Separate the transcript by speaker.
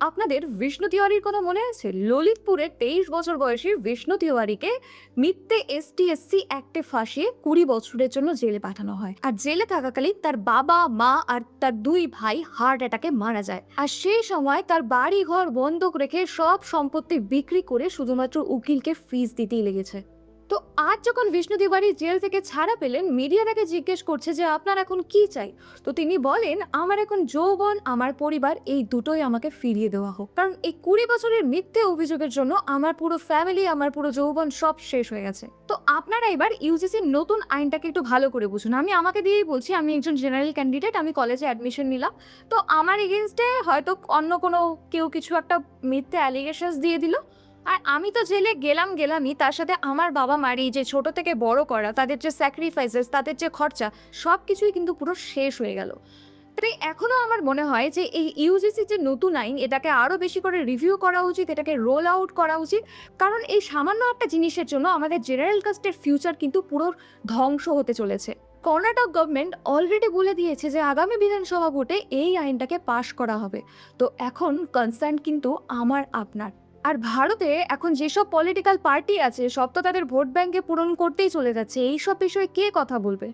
Speaker 1: আপনাদের বিষ্ণু তিওয়ারির কথা মনে আছে? ললিতপুরে 23 বছর বয়সী বিষ্ণু তিওয়ারিকে মিথ্যে এসটিএসসি অ্যাক্টে ফাঁসিয়ে 20 বছরের জন্য জেলে পাঠানো হয়। আর জেলে থাকাকালীন তার বাবা, মা আর তার 2 ভাই হার্ট অ্যাটাকে মারা যায়। আর সেই সময় তার বাড়ি ঘর বন্ধক রেখে সব সম্পত্তি বিক্রি করে শুধুমাত্র উকিলকে ফিস দিতেই লেগেছে। তো আজ যখন বিষ্ণু তিওয়ারি জেল থেকে ছাড়া পেলেন, মিডিয়া তাকে জিজ্ঞেস করছে যে আপনার এখন কি চাই। তো তিনি বলেন, আমার এখন যৌবন, আমার পরিবার, এই দুটোই আমাকে ফিরিয়ে দেওয়া হোক। কারণ এই 20 বছরের মিথ্যে অভিযোগের জন্য আমার পুরো ফ্যামিলি, আমার পুরো যৌবন সব শেষ হয়ে গেছে। তো আপনারা এবার ইউজিসির নতুন আইনটাকে একটু ভালো করে বুঝুন। আমি আমাকে দিয়েই বলছি, আমি একজন জেনারেল ক্যান্ডিডেট, আমি কলেজে অ্যাডমিশন নিলাম। তো আমার এগেনস্টে হয়তো অন্য কোনো কেউ কিছু একটা মিথ্যে অ্যালিগেশনস দিয়ে দিল, আর আমি তো জেলে গেলামই, তার সাথে আমার বাবা মার এই যে ছোট থেকে বড় করা, তাদের যে স্যাক্রিফাইসেস, তাদের যে খরচা, সব কিছুই কিন্তু পুরো শেষ হয়ে গেল। তাই এখনো আমার মনে হয় যে এই ইউজিসি যে নতুন আইন, এটাকে আরো বেশি করে রিভিউ করা উচিত, এটাকে রোল আউট করা উচিত। কারণ এই সামান্য একটা জিনিসের জন্য আমাদের জেনারেল কাস্টের ফিউচার কিন্তু পুরো ধ্বংস হতে চলেছে। কর্ণাটক গভর্নমেন্ট অলরেডি বলে দিয়েছে যে আগামী বিধানসভা ভোটে এই আইনটাকে পাশ করা হবে। তো এখন কনসার্ন কিন্তু আমার আপনার। আর ভারতে এখন যেসব পলিটিক্যাল পার্টি আছে, সব তো তাদের ভোট ব্যাংকে পূরণ করতেই চলে যাচ্ছে। এইসব বিষয়ে কে কথা বলবে?